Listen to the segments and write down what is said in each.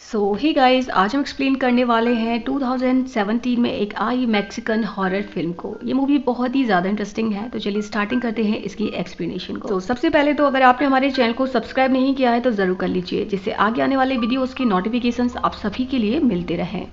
Hey guys, आज हम explain करने वाले हैं 2017 में एक आई मैक्सिकन हॉरर फिल्म को। ये मूवी बहुत ही ज़्यादा इंटरेस्टिंग है, तो चलिए स्टार्टिंग करते हैं इसकी एक्सप्लेनेशन को। सबसे पहले तो अगर आपने हमारे चैनल को सब्सक्राइब नहीं किया है तो ज़रूर कर लीजिए, जिससे आगे आने वाले वीडियोज़ की नोटिफिकेशंस आप सभी के लिए मिलते रहें।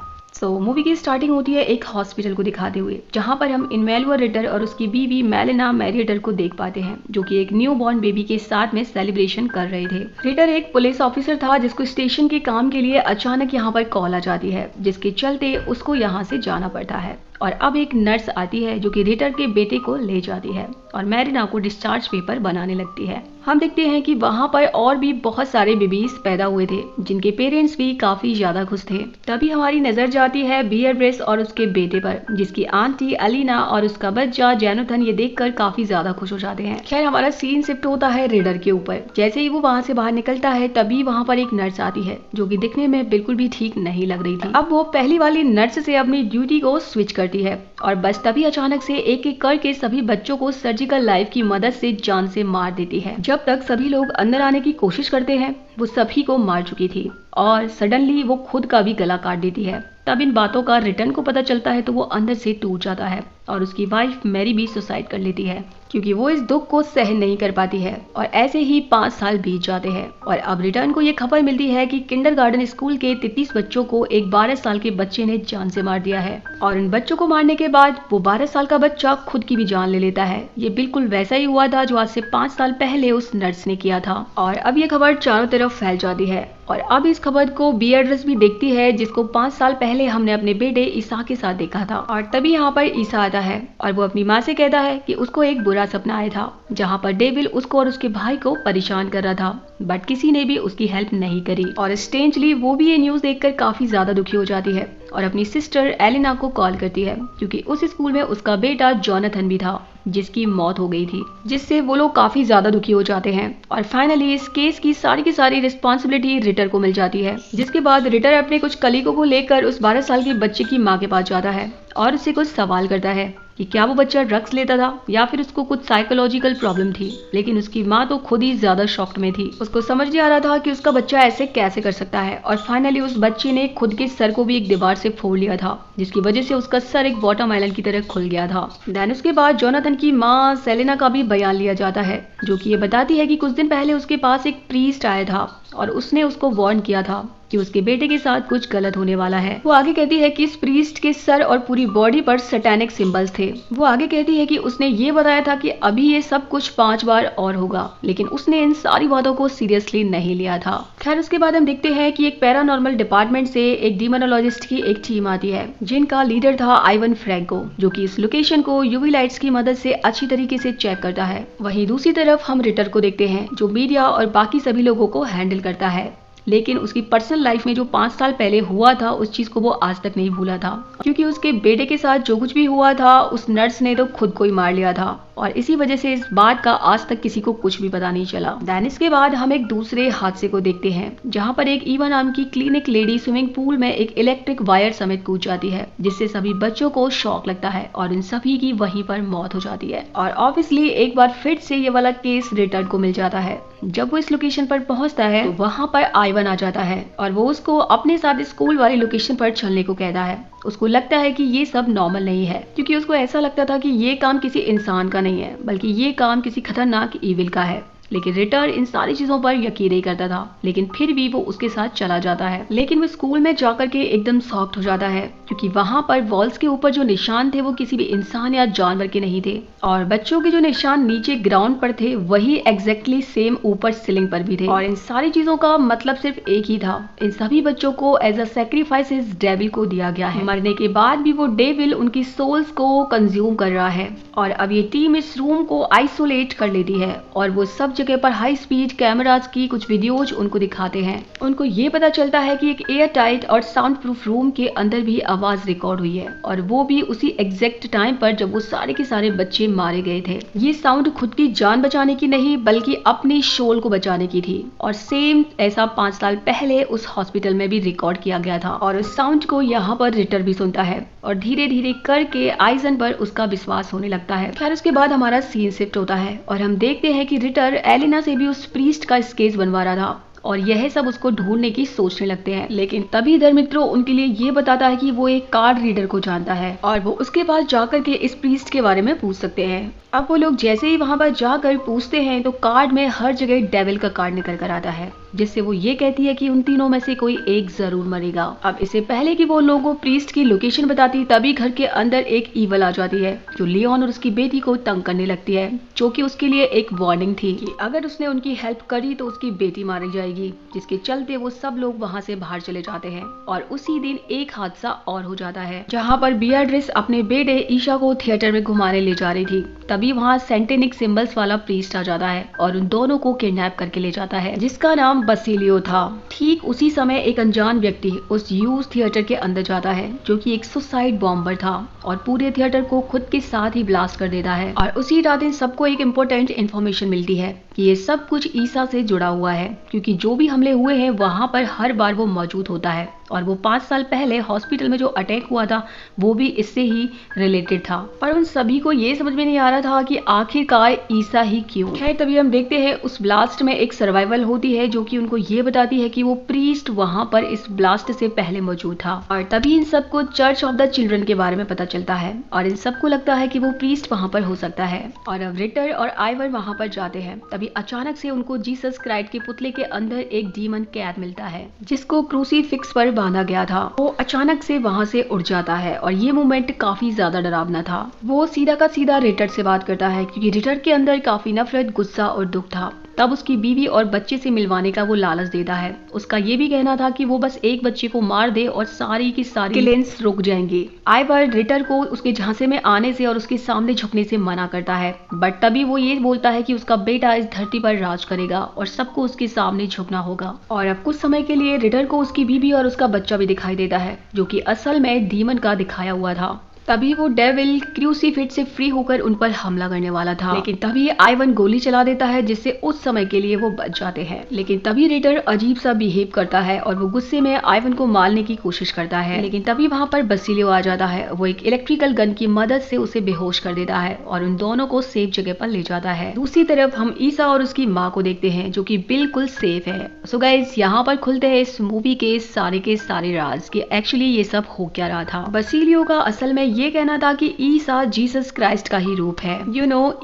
मूवी की स्टार्टिंग होती है एक हॉस्पिटल को दिखाते हुए, जहां पर हम इनमेनुअल रिटर और उसकी बीवी मेलिना मैरिएटर को देख पाते हैं, जो कि एक न्यू बॉर्न बेबी के साथ में सेलिब्रेशन कर रहे थे। रिटर एक पुलिस ऑफिसर था जिसको स्टेशन के काम के लिए अचानक यहाँ पर कॉल आ जाती है, जिसके चलते उसको यहाँ से जाना पड़ता है। और अब एक नर्स आती है जो कि रिटर के बेटे को ले जाती है और मैरिना को डिस्चार्ज पेपर बनाने लगती है। हम देखते हैं कि वहाँ पर और भी बहुत सारे बेबीज पैदा हुए थे, जिनके पेरेंट्स भी काफी ज्यादा खुश थे। तभी हमारी नजर जाती है बियरब्रेस और उसके बेटे पर, जिसकी आंटी अलीना और उसका बच्चा जेनोथन ये देखकर काफी ज्यादा खुश हो जाते हैं। खैर, हमारा सीन शिफ्ट होता है रिटर के ऊपर। जैसे ही वो वहाँ से बाहर निकलता है, तभी वहाँ पर एक नर्स आती है जो कि दिखने में बिल्कुल भी ठीक नहीं लग रही थी। अब वो पहली वाली नर्स से अपनी ड्यूटी को स्विच करती है और बस तभी अचानक से एक एक करके सभी बच्चों को सर्जिकल नाइफ की मदद से जान से मार देती है। जब तक सभी लोग अंदर आने की कोशिश करते हैं, वो सभी को मार चुकी थी और सडनली वो खुद का भी गला काट देती है। तब इन बातों का रिटर्न को पता चलता है तो वो अंदर से टूट जाता है और उसकी वाइफ मैरी भी सुसाइड कर लेती है, क्योंकि वो इस दुख को सहन नहीं कर पाती है। और ऐसे ही 5 साल बीत जाते हैं और अब रिटर्न को ये खबर मिलती है कि किंडरगार्टन स्कूल के 33 बच्चों को एक 12 साल के बच्चे ने जान से मार दिया है। और इन बच्चों को मारने के बाद वो 12 साल का बच्चा खुद की भी जान ले लेता है। ये बिल्कुल वैसा ही हुआ था जो आज से 5 साल पहले उस नर्स ने किया था। और अब ये खबर चारों तरफ फैल जाती है और अब इस खबर को बियरड्रेस भी देखती है, जिसको 5 साल पहले हमने अपने बेटे ईसा के साथ देखा था। और तभी यहाँ पर ईसा आता है और वो अपनी माँ से कहता है कि उसको एक बुरा सपना आया था, जहाँ पर डेविल उसको और उसके भाई को परेशान कर रहा था, बट किसी ने भी उसकी हेल्प नहीं करी। और स्ट्रेंजली वो भी ये न्यूज देखकर काफी ज्यादा दुखी हो जाती है और अपनी सिस्टर एलिना को कॉल करती है, क्योंकि उस स्कूल में उसका बेटा जोनाथन भी था जिसकी मौत हो गई थी, जिससे वो लोग काफी ज्यादा दुखी हो जाते हैं। और फाइनली इस केस की सारी रिस्पॉन्सिबिलिटी रिटर को मिल जाती है, जिसके बाद रिटर अपने कुछ कलीगों को लेकर उस 12 साल के बच्चे की माँ के पास जाता है और उससे कुछ सवाल करता है कि क्या वो बच्चा ड्रग्स लेता था या फिर उसको कुछ साइकोलॉजिकल प्रॉब्लम थी। लेकिन उसकी माँ तो खुद ही ज्यादा शॉक्ड में थी। उसको समझ नहीं आ रहा था कि उसका बच्चा ऐसे कैसे कर सकता है। और फाइनली उस बच्चे ने खुद के सर को भी एक दीवार से फोड़ लिया था, जिसकी वजह से उसका सर एक वाटरमेलन की तरह खुल गया था। देन उसके बाद जोनाथन की माँ सेलेना का भी बयान लिया जाता है, जो कि ये बताती है कि कुछ दिन पहले उसके पास एक प्रीस्ट आया था और उसने उसको वार्न किया था कि उसके बेटे के साथ कुछ गलत होने वाला है। वो आगे कहती है कि इस प्रीस्ट के सर और पूरी बॉडी पर सैटेनिक सिंबल्स थे। वो आगे कहती है कि उसने ये बताया था कि अभी ये सब कुछ 5 बार और होगा, लेकिन उसने इन सारी बातों को सीरियसली नहीं लिया था। खैर, उसके बाद हम देखते हैं कि एक पैरानॉर्मल डिपार्टमेंट से एक डीमोनोलॉजिस्ट की एक टीम आती है, जिनका लीडर था आइवन फ्रैंको, जो कि इस लोकेशन को यूवी लाइट्स की मदद से अच्छी तरीके से चेक करता है। वहीं दूसरी तरफ हम रिटर को देखते हैं, जो मीडिया और बाकी सभी लोगों को हैंडल करता है, लेकिन उसकी पर्सनल लाइफ में जो 5 साल पहले हुआ था उस चीज को वो आज तक नहीं भूला था, क्योंकि उसके बेटे के साथ जो कुछ भी हुआ था उस नर्स ने तो खुद को ही मार लिया था और इसी वजह से इस बात का आज तक किसी को कुछ भी पता नहीं चला। देन इसके बाद हम एक दूसरे हादसे को देखते हैं, जहां पर एक ईवा नाम की क्लिनिक लेडी स्विमिंग पूल में एक इलेक्ट्रिक वायर समेत कूद जाती है, जिससे सभी बच्चों को शॉक लगता है और इन सभी की वहीं पर मौत हो जाती है। और ऑब्वियसली एक बार फिर से ये वाला केस रिटर्न को मिल जाता है। जब वो इस लोकेशन पर पहुंचता है तो वहां पर आइवन आ जाता है और वो उसको अपने साथ स्कूल वाली लोकेशन पर चलने को कहता है। उसको लगता है कि ये सब नॉर्मल नहीं है, क्योंकि उसको ऐसा लगता था कि ये काम किसी इंसान का नहीं है, बल्कि ये काम किसी खतरनाक ईविल का है। लेकिन रिटर इन सारी चीजों पर यकीन नहीं करता था, लेकिन फिर भी वो उसके साथ चला जाता है। लेकिन वो स्कूल में जाकर के एकदम शॉक्ड हो जाता है, क्योंकि वहां पर वॉल्स के ऊपर जो निशान थे वो किसी भी इंसान या जानवर के नहीं थे, और बच्चों के जो निशान नीचे ग्राउंड पर थे वही एग्जैक्टली सेम ऊपर सीलिंग पर भी थे। और इन सारी चीजों का मतलब सिर्फ एक ही था, इन सभी बच्चों को एज अ सैक्रिफाइस इस डेविल को दिया गया है। मरने के बाद भी वो डेविल उनकी सोल्स को कंज्यूम कर रहा है। और अब ये टीम इस रूम को आइसोलेट कर लेती है और वो सब जगह पर हाई स्पीड कैमरास की कुछ वीडियोज उनको दिखाते हैं। उनको ये पता चलता है कि एक एयर टाइट और साउंड प्रूफ रूम के अंदर भी आवाज रिकॉर्ड हुई है, और वो भी उसी एग्जैक्ट टाइम पर जब वो सारे के सारे बच्चे मारे गए थे। ये साउंड खुद की जान बचाने की नहीं, बल्कि अपनी सोल को बचाने की थी। और सेम ऐसा 5 साल पहले उस हॉस्पिटल में भी रिकॉर्ड किया गया था। और उस साउंड को यहाँ पर रिटर भी सुनता है और धीरे धीरे करके आइजन पर उसका विश्वास होने लगता है। खैर, उसके बाद हमारा सीन शिफ्ट होता है और हम देखते हैं कि रिटर एलिना से भी उस प्रीस्ट का स्केच बनवा रहा था और यह सब उसको ढूंढने की सोचने लगते हैं। लेकिन तभी धर्मित्रो उनके लिए ये बताता है कि वो एक कार्ड रीडर को जानता है और वो उसके पास जाकर के इस प्रीस्ट के बारे में पूछ सकते हैं। अब वो लोग जैसे ही वहां पर जाकर पूछते हैं तो कार्ड में हर जगह डेविल का कार्ड निकल कर आता है, जिससे वो ये कहती है कि उन तीनों में से कोई एक जरूर मरेगा। अब इससे पहले कि वो लोगों को प्रीस्ट की लोकेशन बताती, तभी घर के अंदर एक ईवल आ जाती है जो लियोन और उसकी बेटी को तंग करने लगती है, जो कि उसके लिए एक वार्निंग थी कि अगर उसने उनकी हेल्प करी तो उसकी बेटी मारी जाएगी। जिसके चलते वो सब लोग वहाँ से बाहर चले जाते हैं और उसी दिन एक हादसा और हो जाता है, जहाँ पर बियाट्रिस अपने बेटे ईशा को थिएटर में घुमाने ले जा रही थी। तभी वहाँ सैटेनिक सिंबल्स वाला प्रीस्ट आ जाता है और उन दोनों को किडनैप करके ले जाता है, जिसका नाम बसिलियो था। ठीक उसी समय एक अनजान व्यक्ति उस यूज थिएटर के अंदर जाता है, जो कि एक सुसाइड बॉम्बर था और पूरे थिएटर को खुद के साथ ही ब्लास्ट कर देता है। और उसी रात इन सबको एक इम्पोर्टेंट इन्फॉर्मेशन मिलती है कि ये सब कुछ ईसा से जुड़ा हुआ है, क्योंकि जो भी हमले हुए हैं वहां पर हर बार वो मौजूद होता है और वो 5 साल पहले हॉस्पिटल में जो अटैक हुआ था वो भी इससे ही रिलेटेड था। पर उन सभी को ये समझ में नहीं आ रहा था कि आखिरकार ईसा ही क्यों। खैर तभी हम देखते हैं उस ब्लास्ट में एक सर्वाइवल होती है, जो कि उनको ये बताती है कि वो प्रीस्ट वहां पर इस ब्लास्ट से पहले मौजूद था। और तभी इन सबको चर्च ऑफ द चिल्ड्रन के बारे में पता चलता है और इन सबको लगता है कि वो प्रीस्ट वहां पर हो सकता है। और अब रिटर और आइवर वहां पर जाते हैं, तभी अचानक से उनको जीसस क्राइस्ट के पुतले के अंदर एक डीमन कैद मिलता है, जिसको क्रूसीफिक्स पर बांधा गया था। वो अचानक से वहां से उड़ जाता है और ये मोमेंट काफी ज्यादा डरावना था। वो सीधा का सीधा रिटर से बात करता है, क्योंकि रिटर के अंदर काफी नफरत, गुस्सा और दुख था। तब उसकी बीवी और बच्चे से मिलवाने का वो लालच देता है। उसका ये भी कहना था कि वो बस एक बच्चे को मार दे और सारी की सारी किलिंग्स रुक जाएंगे। आइवर रिटर को उसके झांसे में आने से और उसके सामने झुकने से मना करता है, बट तभी वो ये बोलता है कि उसका बेटा इस धरती पर राज करेगा और सबको उसके सामने झुकना होगा। और अब कुछ समय के लिए रिटर को उसकी बीवी और उसका बच्चा भी दिखाई देता है, जो कि असल में डीमन का दिखाया हुआ था। तभी वो डेविल क्रूसीफिक्स से फ्री होकर उन पर हमला करने वाला था, लेकिन तभी आइवन गोली चला देता है, जिससे उस समय के लिए वो बच जाते हैं। लेकिन तभी रिटर अजीब सा बिहेव करता है और वो गुस्से में आइवन को मारने की कोशिश करता है। लेकिन तभी वहां पर बसिलियो आ जाता है। वो एक इलेक्ट्रिकल गन की मदद से उसे बेहोश कर देता है और उन दोनों को सेफ जगह पर ले जाता है। दूसरी तरफ हम ईसा और उसकी माँ को देखते हैं, जो कि बिल्कुल सेफ है। सो गाइस, यहाँ पर खुलते हैं इस मूवी के सारे राज कि एक्चुअली ये सब हो क्या रहा था। बसिलियो का असल में ये कहना था कि ईसा जीसस क्राइस्ट का ही रूप है,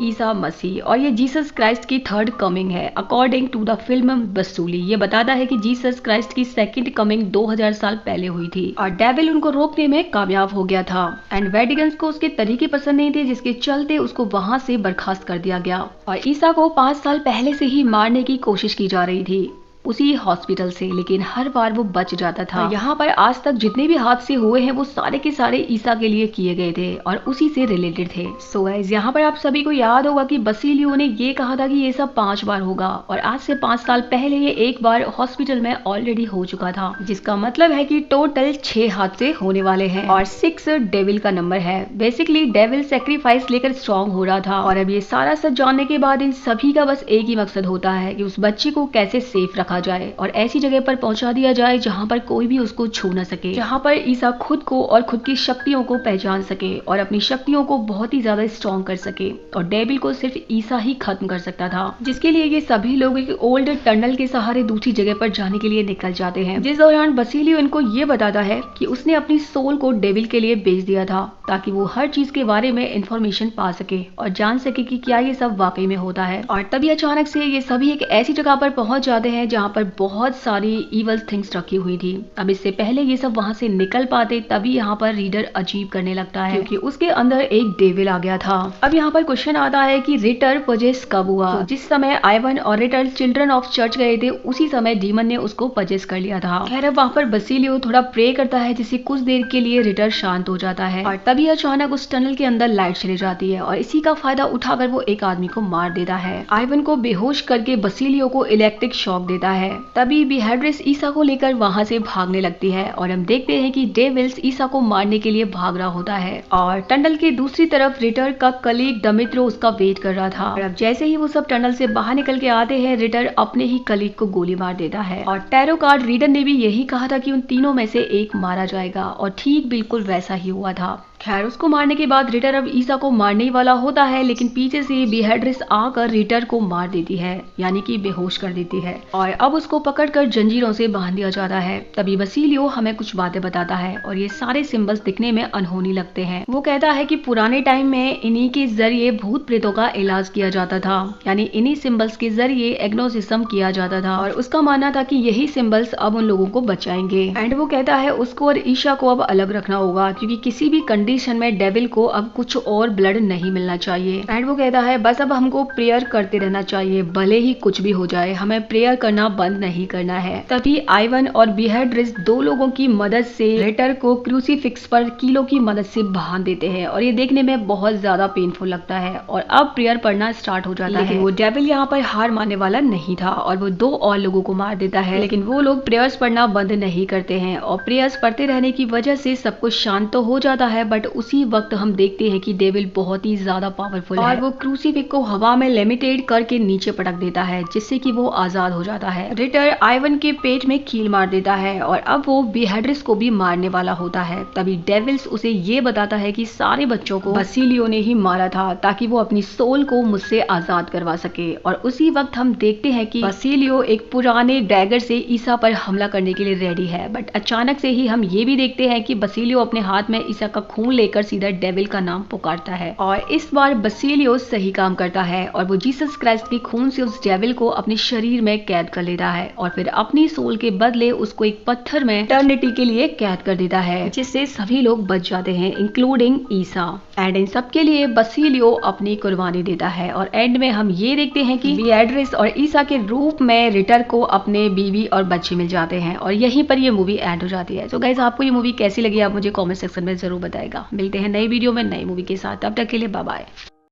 ईसा मसीह, और ये जीसस क्राइस्ट की थर्ड कमिंग है अकॉर्डिंग टू द फिल्म वसूली। ये बताता है कि जीसस क्राइस्ट की सेकंड कमिंग 2000 साल पहले हुई थी और डेविल उनको रोकने में कामयाब हो गया था। एंड वेडिगन्स को उसके तरीके पसंद नहीं थे, जिसके चलते उसको वहां से बर्खास्त कर दिया गया और ईसा को 5 साल पहले से ही मारने की कोशिश की जा रही थी उसी हॉस्पिटल से, लेकिन हर बार वो बच जाता था। यहाँ पर आज तक जितने भी हादसे हुए हैं वो सारे के सारे ईसा के लिए किए गए थे और उसी से रिलेटेड थे। सो गाइस, यहाँ पर आप सभी को याद होगा कि बसिलियो ने ये कहा था कि ये सब 5 बार होगा और आज से 5 साल पहले ये एक बार हॉस्पिटल में ऑलरेडी हो चुका था, जिसका मतलब है कि टोटल 6 हादसे होने वाले हैं और 6 डेविल का नंबर है। बेसिकली डेविल सेक्रीफाइस लेकर स्ट्रॉन्ग हो रहा था और अब ये सारा सच जानने के बाद इन सभी का बस एक ही मकसद होता है कि उस बच्चे को कैसे सेफ रखा जाए और ऐसी जगह पर पहुंचा दिया जाए जहां पर कोई भी उसको छू न सके, जहां पर ईसा खुद को और खुद की शक्तियों को पहचान सके और अपनी शक्तियों को बहुत ही ज्यादा स्ट्रॉन्ग कर सके। और डेविल को सिर्फ ईसा ही खत्म कर सकता था, जिसके लिए ये सभी लोग एक ओल्ड टनल के सहारे दूसरी जगह पर जाने के लिए निकल जाते हैं। जिस दौरान बसिलियो इनको ये बताता है कि उसने अपनी सोल को डेविल के लिए बेच दिया था ताकि वो हर चीज के बारे में इंफॉर्मेशन पा सके और जान सके कि क्या ये सब वाकई में होता है। और तभी अचानक से ये सभी एक ऐसी जगह पर पहुंच जाते हैं जहां पर बहुत सारी इवल थिंग्स रखी हुई थी। अब इससे पहले ये सब वहां से निकल पाते, तभी यहाँ पर रीडर अजीब करने लगता है क्योंकि उसके अंदर एक डेविल आ गया था। अब यहाँ पर क्वेश्चन आता है कि रिटर पजेस कब हुआ। तो जिस समय आइवन और रिटर चिल्ड्रन ऑफ चर्च गए थे उसी समय डीमन ने उसको पजेस कर लिया था। खैर अब वहाँ पर बसिलियो थोड़ा प्रे करता है, जिससे कुछ देर के लिए रिटर शांत हो जाता है और तभी अचानक उस टनल के अंदर लाइट चली जाती है और इसी का फायदा उठाकर वो एक आदमी को मार देता है। आइवन को बेहोश करके बसिलियो को इलेक्ट्रिक शॉक देता है। तभी बिहेड्रिस ईसा को लेकर वहां से भागने लगती है और हम देखते हैं कि डेविल्स ईसा को मारने के लिए भाग रहा होता है और टनल की दूसरी तरफ रिटर का कलीग डमित्रो उसका वेट कर रहा था। और अब जैसे ही वो सब टनल से बाहर निकल के आते हैं, रिटर अपने ही कलीग को गोली मार देता है और टैरो कार्ड रीडर ने भी यही कहा था कि उन तीनों में से एक मारा जाएगा और ठीक बिल्कुल वैसा ही हुआ था। खैर उसको मारने के बाद रिटर अब ईसा को मारने वाला होता है, लेकिन पीछे से बेहेड्रेस आकर रिटर को मार देती है, यानी कि बेहोश कर देती है और अब उसको पकड़कर जंजीरों से बांध दिया जाता है। तभी बसीलियो हमें कुछ बातें बताता है और ये सारे सिंबल्स दिखने में अनहोनी लगते हैं। वो कहता है कि पुराने टाइम में इन्हीं के जरिए भूत प्रेतों का इलाज किया जाता था, यानी इन्हीं सिंबल्स के जरिए एग्नोसिज्म किया जाता था और उसका मानना था कि यही सिंबल्स अब उन लोगों को बचाएंगे। एंड वो कहता है उसको और ईशा को अब अलग रखना होगा, क्योंकि किसी भी कंडीशन में डेविल को अब कुछ और ब्लड नहीं मिलना चाहिए। एंड वो कहता है बस अब हमको प्रेयर करते रहना चाहिए, भले ही कुछ भी हो जाए, हमें प्रेयर करना बंद नहीं करना है। तभी आइवन और बेहेड्रेस दो लोगों की मदद से रिटर को क्रूसीफिक्स पर कीलों की मदद से बांध देते हैं और ये देखने में बहुत ज्यादा पेनफुल लगता है और अब प्रेयर पढ़ना स्टार्ट हो जाता है। वो डेविल यहाँ पर हार मानने वाला नहीं था और वो दो और लोगों को मार देता है, लेकिन वो लोग प्रेयर्स पढ़ना बंद नहीं करते हैं और प्रेयर्स पढ़ते रहने की वजह से सब कुछ शांत तो हो जाता है। बट उसी वक्त हम देखते हैं कि डेविल बहुत ही ज्यादा पावरफुल है और वो क्रूसीफिक्स को हवा में लेमिटेड करके नीचे पटक देता है, जिससे कि वो आजाद हो जाता है। रिटर आइवन के पेट में कील मार देता है और अब वो बेहेड्रेस को भी मारने वाला होता है। तभी डेविल्स उसे ये बताता है कि सारे बच्चों को बसीलियो ने ही मारा था ताकि वो अपनी सोल को मुझसे आजाद करवा सके। और उसी वक्त हम देखते हैं कि बसीलियो एक पुराने डैगर से ईसा पर हमला करने के लिए रेडी है। बट अचानक से ही हम ये भी देखते हैं कि बसीलियो अपने हाथ में ईसा का खून लेकर सीधा डेविल का नाम पुकारता है और इस बार बसीलियो सही काम करता है और वो जीसस क्राइस्ट के खून से उस डेविल को अपने शरीर में कैद कर लेता है और फिर अपनी सोल के बदले उसको एक पत्थर में इटर्निटी के लिए कैद कर देता है, जिससे सभी लोग बच जाते हैं इंक्लूडिंग ईसा। एंड इन सब के लिए बसीलियो अपनी कुर्बानी देता है और एंड में हम ये देखते हैं कि बेहेड्रेस और ईसा के रूप में रिटर को अपने बीवी और बच्चे मिल जाते हैं और यहीं पर ये मूवी एंड हो जाती है। तो गाइस आपको ये मूवी कैसी लगी आप मुझे कमेंट सेक्शन में जरूर बताएगा। मिलते हैं नई वीडियो में नई मूवी के साथ, तब तक के लिए बाय बाय।